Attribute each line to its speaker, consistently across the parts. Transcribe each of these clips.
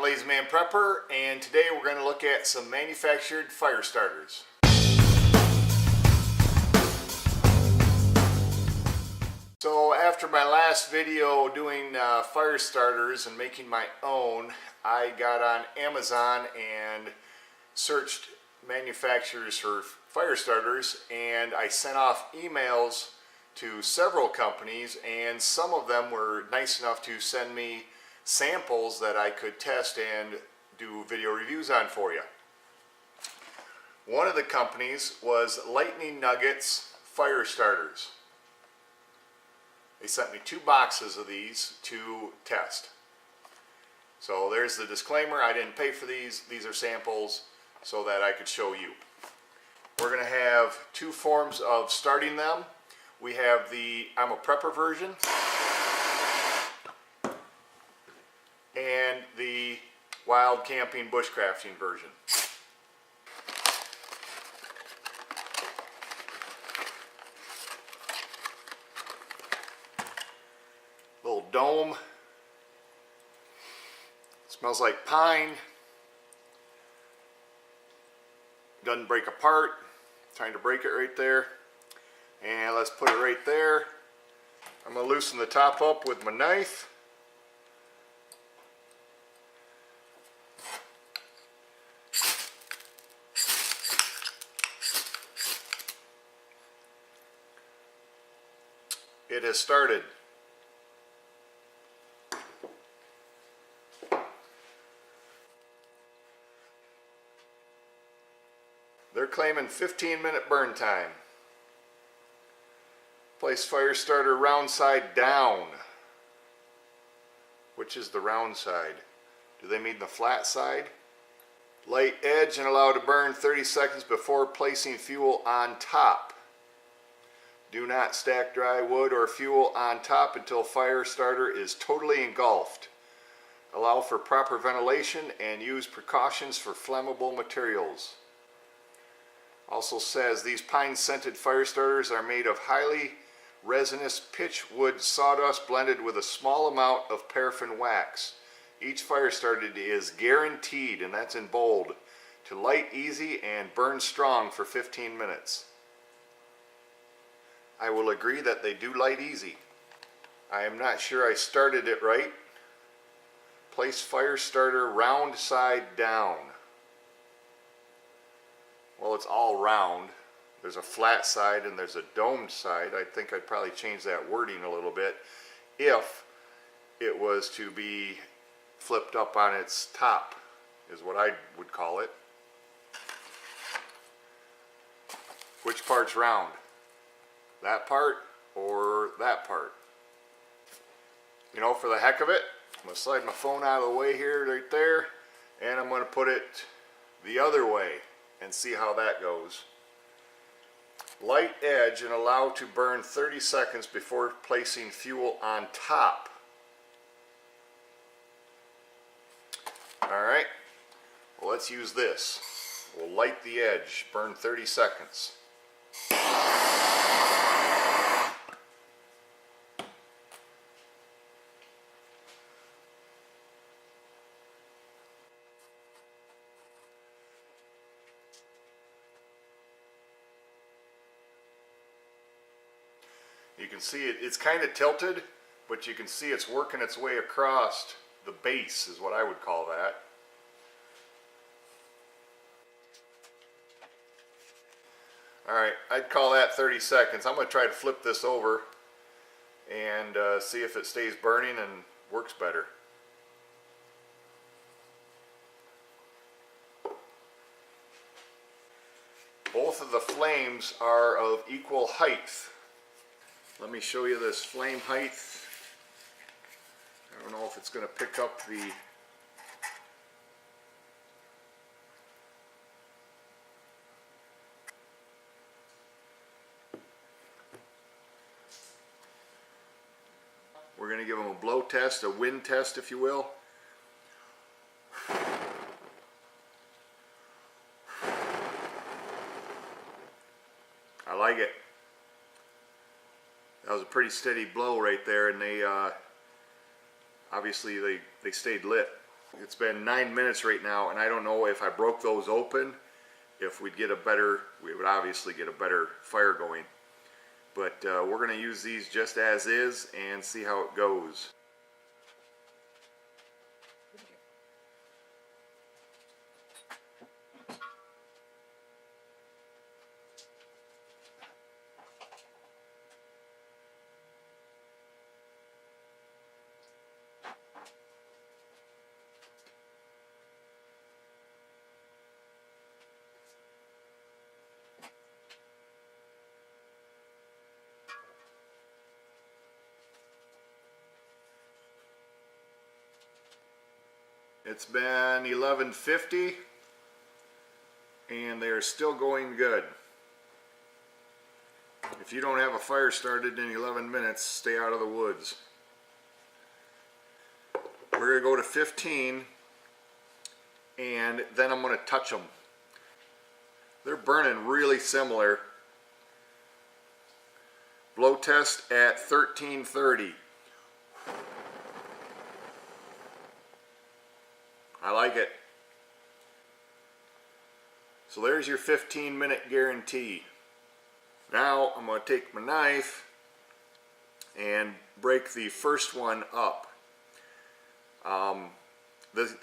Speaker 1: Lazy Man Prepper, and today we're going to look at some manufactured fire starters. So after my last video doing fire starters and making my own, I got on Amazon and searched manufacturers for fire starters, and I sent off emails to several companies, and some of them were nice enough to send me samples that I could test and do video reviews on for you. One of the companies was Lightning Nuggets fire starters. They sent me 2 boxes of these to test. So there's the disclaimer, I didn't pay for these are samples so that I could show you. We're going to have 2 forms of starting them. We have the I'm a Prepper version and the wild camping bushcrafting version. Little dome. Smells like pine. Doesn't break apart. Trying to break it right there. And let's put it right there. I'm going to loosen the top up with my knife. It has started. They're claiming 15-minute burn time. Place fire starter round side down. Which is the round side? Do they mean the flat side? Light edge and allow to burn 30 seconds before placing fuel on top. Do not stack dry wood or fuel on top until fire starter is totally engulfed. Allow for proper ventilation and use precautions for flammable materials. Also says these pine scented fire starters are made of highly resinous pitch wood sawdust blended with a small amount of paraffin wax. Each fire starter is guaranteed, and that's in bold, to light easy and burn strong for 15 minutes. I will agree that they do light easy. I am not sure I started it right. Place fire starter round side down. Well, it's all round. There's a flat side and there's a domed side. I think I'd probably change that wording a little bit if it was to be flipped up on its top, is what I would call it. Which part's round? That part or that part? You know, for the heck of it, I'm going to slide my phone out of the way here, right there, and I'm going to put it the other way and see how that goes. Light edge and allow to burn 30 seconds before placing fuel on top. Alright, well, let's use this. We'll light the edge, burn 30 seconds. You can see it's kind of tilted, but you can see it's working its way across the base, is what I would call that. Alright, I'd call that 30 seconds. I'm going to try to flip this over and see if it stays burning and works better. Both of the flames are of equal height. Let me show you this flame height. I don't know if it's going to pick up the We're going to give them a blow test, a wind test if you will. I like it. That was a pretty steady blow right there, and they obviously they stayed lit. It's been 9 minutes right now, and I don't know if I broke those open, if we would obviously get a better fire going. But we're going to use these just as is and see how it goes. It's been 11:50 and they're still going good. If you don't have a fire started in 11 minutes, stay out of the woods. We're going to go to 15 and then I'm going to touch them. They're burning really similar. Blow test at 1330. I like it. So there's your 15-minute guarantee. Now I'm going to take my knife and break the first one up.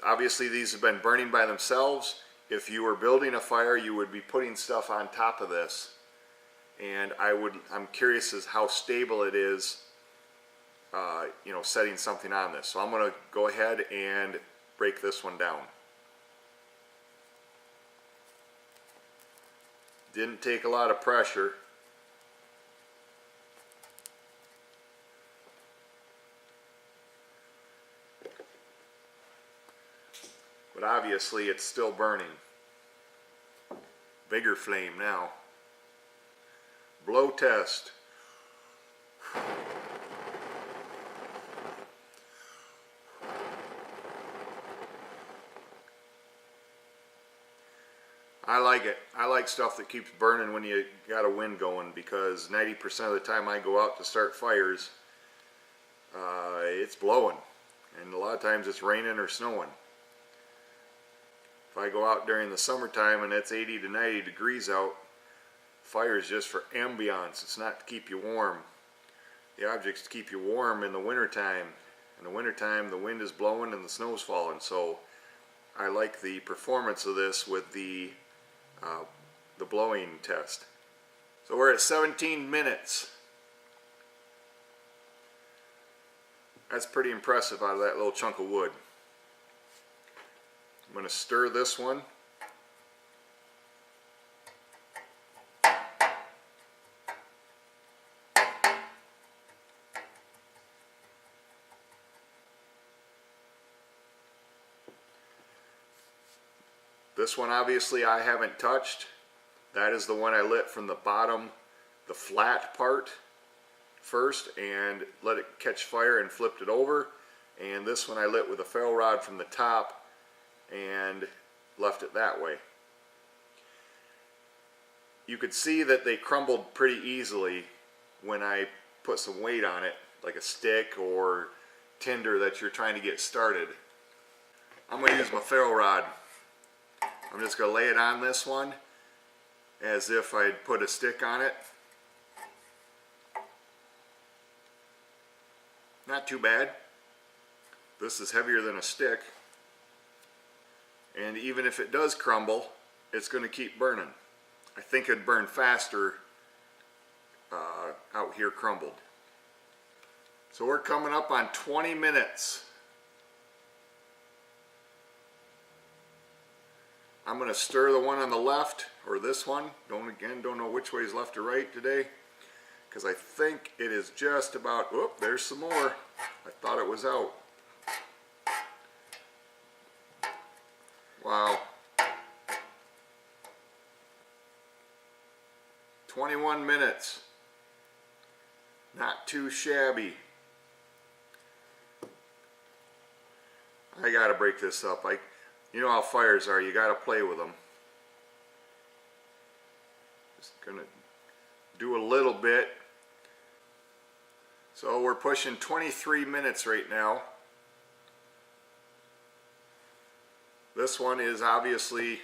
Speaker 1: Obviously these have been burning by themselves. If you were building a fire, you would be putting stuff on top of this. And I'm curious as how stable it is, you know, setting something on this. So I'm going to go ahead and break this one down. Didn't take a lot of pressure. But obviously it's still burning. Bigger flame now. Blow test. I like it. I like stuff that keeps burning when you got a wind going, because 90% of the time I go out to start fires, it's blowing. And a lot of times it's raining or snowing. If I go out during the summertime and it's 80 to 90 degrees out, fire is just for ambiance. It's not to keep you warm. The object's to keep you warm in the wintertime. In the wintertime, the wind is blowing and the snow's falling. So I like the performance of this with the blowing test. So we're at 17 minutes. That's pretty impressive out of that little chunk of wood. I'm going to stir this one. This one obviously I haven't touched. That is the one I lit from the bottom, the flat part first, and let it catch fire and flipped it over. And this one I lit with a ferro rod from the top and left it that way. You could see that they crumbled pretty easily when I put some weight on it, like a stick or tinder that you're trying to get started. I'm going to use my ferro rod. I'm just going to lay it on this one as if I'd put a stick on it. Not too bad. This is heavier than a stick. And even if it does crumble, it's going to keep burning. I think it'd burn faster out here crumbled. So we're coming up on 20 minutes. I'm going to stir the one on the left, or this one. Don't know which way is left or right today, because I think it is just about, whoop, there's some more. I thought it was out. Wow. 21 minutes. Not too shabby. I gotta break this up. You know how fires are, you gotta play with them. Just gonna do a little bit. So we're pushing 23 minutes right now. this one is obviously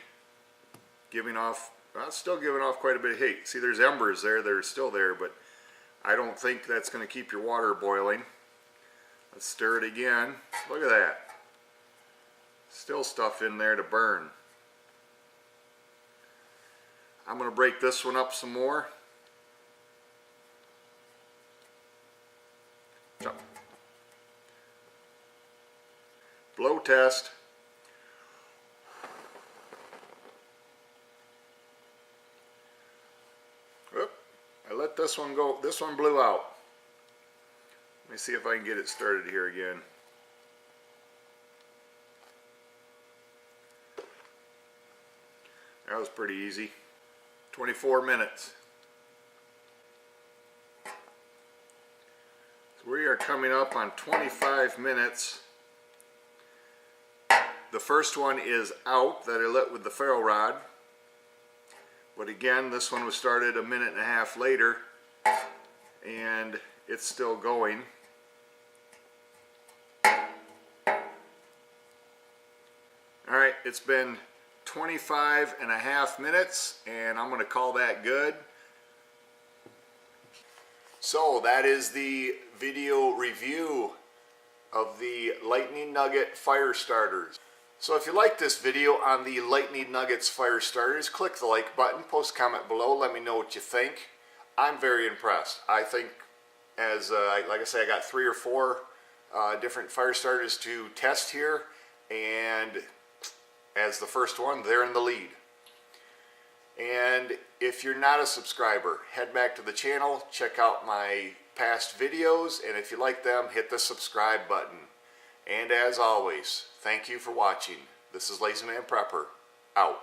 Speaker 1: giving off, well, it's still giving off quite a bit of heat. See, there's embers there that are still there, but I don't think that's going to keep your water boiling. Let's stir it again. Look at that. Still stuff in there to burn. I'm going to break this one up some more. Blow test. Oop, I let this one go. This one blew out. Let me see if I can get it started here again. That was pretty easy. 24 minutes. So we are coming up on 25 minutes. The first one is out that I lit with the ferro rod. But again, this one was started a minute and a half later, and it's still going. Alright, it's been 25 and a half minutes, and I'm going to call that good. So that is the video review of the Lightning Nugget fire starters. So if you like this video on the Lightning Nuggets fire starters, click the like button, post a comment below, let me know what you think. I'm very impressed. I think, as like I say, I got 3 or 4 different fire starters to test here, and as the first one, they're in the lead. And if you're not a subscriber, head back to the channel, check out my past videos, and if you like them, hit the subscribe button. And as always, thank you for watching. This is Lazy Man Prepper, out.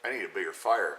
Speaker 1: I need a bigger fire.